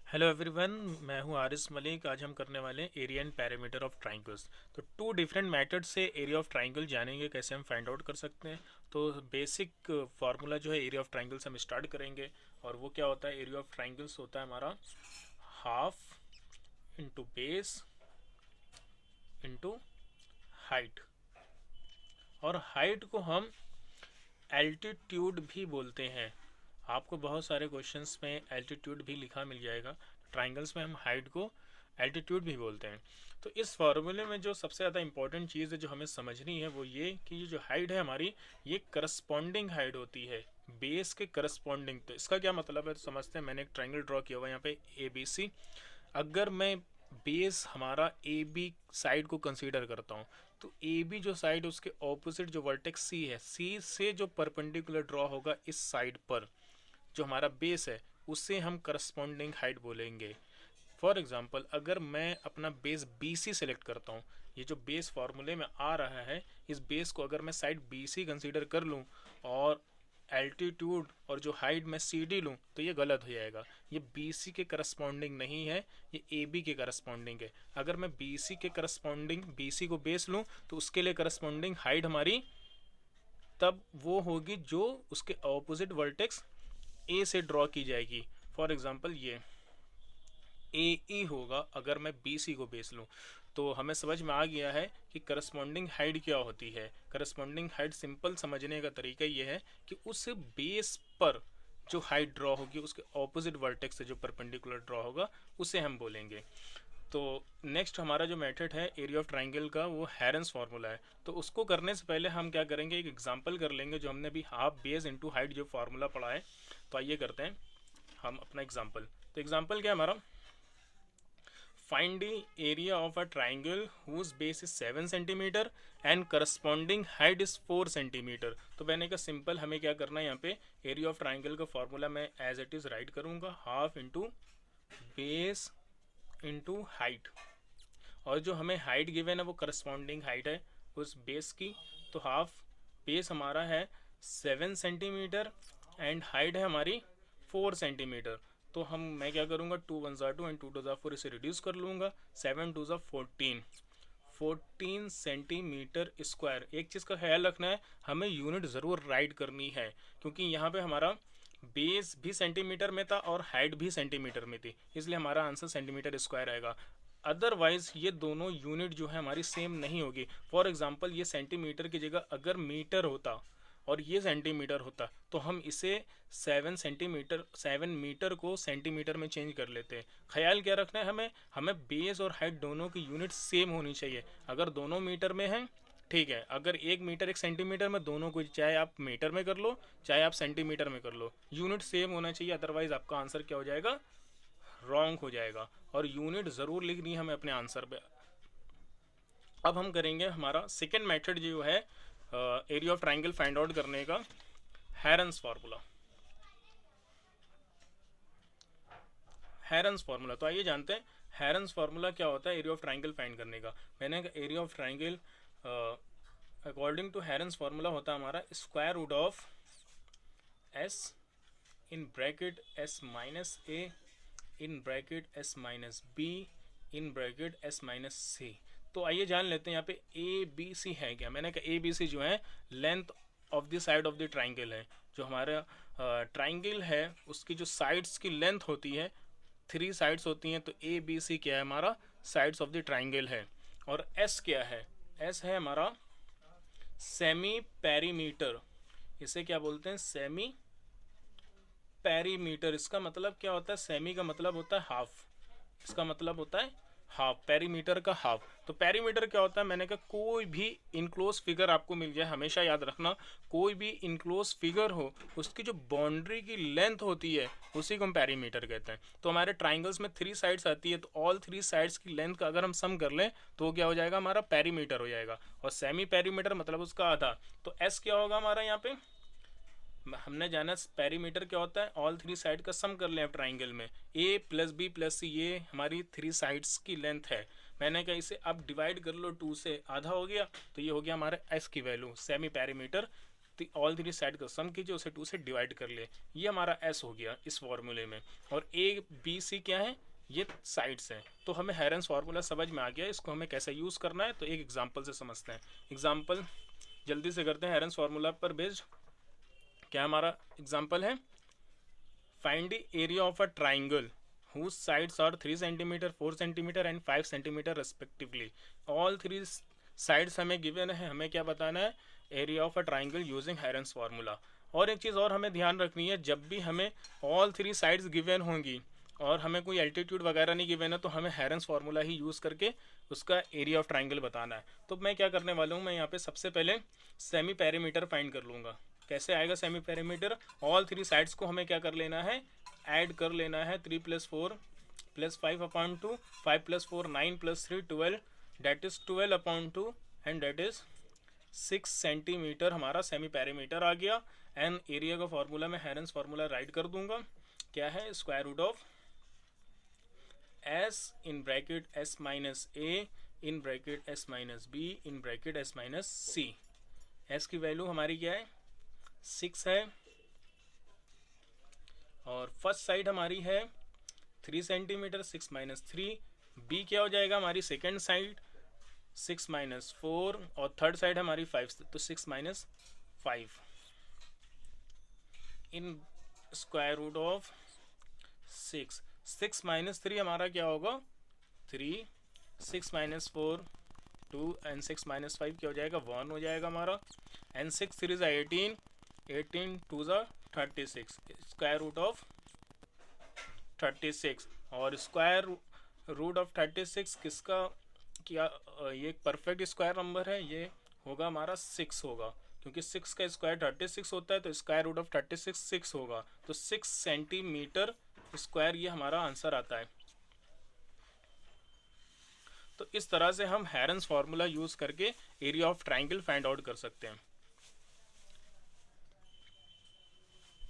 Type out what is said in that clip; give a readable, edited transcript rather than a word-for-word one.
Hello everyone, मैं हूं आरिस मलिक। आज हम करने वाले हैं area and parameter of triangles. तो टू डिफरेंट मेथड से एरिया ऑफ ट्राइंगल जानेंगे, कैसे हम फाइंड आउट कर सकते हैं। तो बेसिक फार्मूला जो है एरिया ऑफ ट्राइंगल्स हम स्टार्ट करेंगे। और वो क्या होता है, एरिया ऑफ ट्राइंगल्स होता है हमारा half into base into height. और हाइट को हम एल्टीट्यूड भी बोलते हैं। आपको बहुत सारे क्वेश्चंस में एल्टीट्यूड भी लिखा मिल जाएगा। तो ट्राइंगल्स में हम हाइट को एल्टीट्यूड भी बोलते हैं। तो इस फॉर्मूले में जो सबसे ज़्यादा इंपॉर्टेंट चीज़ है जो हमें समझनी है वो ये कि ये जो हाइट है हमारी, ये करस्पॉन्डिंग हाइट होती है बेस के करस्पॉन्डिंग। तो इसका क्या मतलब है तो समझते हैं। मैंने एक ट्राइंगल ड्रॉ किया हुआ है यहाँ पे ए बी सी। अगर मैं बेस हमारा ए बी साइड को कंसीडर करता हूँ, तो ए बी जो साइड उसके ऑपोजिट जो वर्टेक्स सी है, सी से जो परपेंडिकुलर ड्रॉ होगा इस साइड पर, जो हमारा बेस है, उससे हम करस्पॉन्डिंग हाइट बोलेंगे। फॉर एग्जांपल, अगर मैं अपना बेस बी सी सेलेक्ट करता हूँ, ये जो बेस फार्मूले में आ रहा है, इस बेस को अगर मैं साइड बी सी कंसीडर कर लूँ और एल्टीट्यूड और जो हाइट मैं सी डी लूँ, तो ये गलत हो जाएगा। ये बी सी के करस्पॉन्डिंग नहीं है, ये ए बी के करस्पॉन्डिंग है। अगर मैं बी सी के करस्पॉन्डिंग बी सी को बेस लूँ तो उसके लिए करस्पॉन्डिंग हाइट हमारी तब वो होगी जो उसके ऑपोजिट वर्टेक्स ए से ड्रॉ की जाएगी। फॉर एग्जांपल ये ए ई होगा अगर मैं बी सी को बेस लूँ। तो हमें समझ में आ गया है कि करस्पॉन्डिंग हाइट क्या होती है। करस्पॉन्डिंग हाइट सिंपल समझने का तरीका ये है कि उस बेस पर जो हाइट ड्रॉ होगी उसके ऑपोजिट वर्टेक्स से जो परपेंडिकुलर ड्रॉ होगा उसे हम बोलेंगे। तो नेक्स्ट हमारा जो मेथड है एरिया ऑफ ट्राइंगल का, वो हैरन्स फार्मूला है। तो उसको करने से पहले हम क्या करेंगे, एक एग्जांपल कर लेंगे जो हमने अभी हाफ बेस इनटू हाइट जो फार्मूला पढ़ा है। तो आइए करते हैं हम अपना एग्जांपल। तो एग्जांपल क्या है हमारा, find the area of a triangle whose base is 7 centimetre and corresponding height is 4 centimetre. तो मैंने कहा सिंपल हमें क्या करना है, यहाँ पे एरिया ऑफ ट्राइंगल का फार्मूला मैं एज इट इज राइट करूंगा, half into base into height. और जो हमें हाइट गिवन है वो करस्पॉन्डिंग हाइट है उस बेस की। तो हाफ बेस हमारा है 7 सेंटीमीटर एंड हाइट है हमारी 4 सेंटीमीटर। तो मैं क्या करूँगा, 2 1 2 एंड 2 2 4 इसे रिड्यूस कर लूँगा। 7 2 14, 14 सेंटीमीटर स्क्वायर। एक चीज़ का ख्याल रखना है, हमें यूनिट ज़रूर राइट करनी है, क्योंकि यहाँ पे हमारा बेस भी सेंटीमीटर में था और हाइट भी सेंटीमीटर में थी, इसलिए हमारा आंसर सेंटीमीटर स्क्वायर आएगा। अदरवाइज ये दोनों यूनिट जो है हमारी सेम नहीं होगी। फॉर एग्जांपल, ये सेंटीमीटर की जगह अगर मीटर होता और ये सेंटीमीटर होता तो हम इसे 7 मीटर को सेंटीमीटर में चेंज कर लेते हैं। ख्याल क्या रखना है हमें, बेस और हाइट दोनों की यूनिट सेम होनी चाहिए। अगर दोनों मीटर में हैं ठीक है, अगर 1 मीटर 1 सेंटीमीटर में, दोनों को चाहे आप मीटर में कर लो चाहे आप सेंटीमीटर में कर लो, यूनिट सेम होना चाहिए। अदरवाइज आपका आंसर क्या हो जाएगा, रॉन्ग हो जाएगा। और यूनिट ज़रूर लिखनी है हमें अपने आंसर पे। अब हम करेंगे हमारा सेकेंड मेथड जो है area of triangle find out करने का, हैरन्स फार्मूला। हैरन्स फार्मूला, तो आइए जानते हैं हैरन्स फार्मूला क्या होता है एरिया ऑफ ट्राइंगल फाइंड करने का। मैंने area of triangle according to Heron's formula होता है हमारा square root of S in bracket S minus A in bracket S minus B in bracket S minus C. तो आइए जान लेते हैं यहाँ पे ए बी सी है क्या। मैंने कहा ए बी सी जो है length of the side of the triangle है। जो हमारा ट्राइंगल है उसकी जो साइड्स की लेंथ होती है, 3 साइड्स होती हैं। तो ए बी सी क्या है, हमारा साइड्स ऑफ द ट्राइंगल है। और एस क्या है, एस है हमारा सेमी पेरीमीटर। इसे क्या बोलते हैं, सेमी पेरीमीटर। इसका मतलब क्या होता है, सेमी का मतलब होता है हाफ, इसका मतलब होता है हाफ, पेरीमीटर का हाफ। तो पेरीमीटर क्या होता है, मैंने कहा कोई भी इनक्लोज फिगर आपको मिल जाए, हमेशा याद रखना कोई भी इनक्लोज फिगर हो उसकी जो बाउंड्री की लेंथ होती है उसी को हम पेरीमीटर कहते हैं। तो हमारे ट्राइंगल्स में 3 साइड्स आती है, तो ऑल 3 साइड्स की लेंथ का अगर हम सम कर लें तो वो क्या हो जाएगा, हमारा पेरीमीटर हो जाएगा। और सेमी पेरीमीटर मतलब उसका आधा। तो एस क्या होगा हमारा, यहाँ पे हमने जाना पेरीमीटर क्या होता है, ऑल 3 साइड का सम कर लें आप ट्राइंगल में। ए प्लस बी प्लस सी, ये हमारी 3 साइड्स की लेंथ है। मैंने कहा इसे अब डिवाइड कर लो 2 से, आधा हो गया, तो ये हो गया हमारा एस की value, semi perimeter all three side का सम कीजिए, उसे 2 से डिवाइड कर ले, ये हमारा एस हो गया इस फॉर्मूले में। और ए बी सी क्या है, ये साइड्स हैं। तो हमें हेरेंस फार्मूला समझ में आ गया, इसको हमें कैसे यूज़ करना है तो एक एग्जांपल से समझते हैं। एग्जांपल जल्दी से करते हैं हेरेंस फार्मूला पर बेस्ड। क्या हमारा एग्जांपल है, find the area of a triangle whose sides are 3 cm, 4 cm and 5 cm respectively. all three sides हमें गिवन है, हमें क्या बताना है, area of a triangle using हेरेंस formula. और एक चीज़ और हमें ध्यान रखनी है, जब भी हमें ऑल थ्री साइड्स गिवन होंगी और हमें कोई एल्टीट्यूड वगैरह नहीं गिवन है, तो हमें हेरेंस फार्मूला ही यूज़ करके उसका एरिया ऑफ ट्राइंगल बताना है। तो मैं क्या करने वाला हूँ, मैं यहाँ पे सबसे पहले सेमी पेरीमीटर फाइंड कर लूँगा। कैसे आएगा semi perimeter, all three sides को हमें क्या कर लेना है, ऐड कर लेना है। 3 + 4 + 5/2, 5 + 4 9 + 3 12, that is 12/2 and that is 6 centimetre हमारा सेमी पेरीमीटर आ गया। एंड एरिया का फॉर्मूला मैं हेरेंस फार्मूला राइट कर दूंगा, क्या है, square root of s in bracket s minus a in bracket s minus b in bracket s minus c। s की वैल्यू हमारी क्या है, 6 है, और फर्स्ट साइड हमारी है 3 सेंटीमीटर, 6 - 3। बी क्या हो जाएगा, हमारी सेकेंड साइड 6 - 4, और थर्ड साइड हमारी 5, तो 6 - 5 इन स्क्वायर रूट ऑफ 6। 6 - 3 हमारा क्या होगा, 3, 6 - 4 2 एंड 6 - 5 क्या हो जाएगा, 1 हो जाएगा हमारा। And 6 3 = 18, 18 2 = 36, square root of 36। और स्क्वायर रूट ऑफ 36 किसका, क्या ये एक परफेक्ट स्क्वायर नंबर है, ये होगा हमारा 6 होगा, क्योंकि 6 का स्क्वायर 36 होता है, तो स्क्वायर रूट ऑफ 36 6 होगा, तो 6 सेंटीमीटर स्क्वायर ये हमारा आंसर आता है। तो इस तरह से हम हेरेंस फार्मूला यूज़ करके area of triangle find out कर सकते हैं।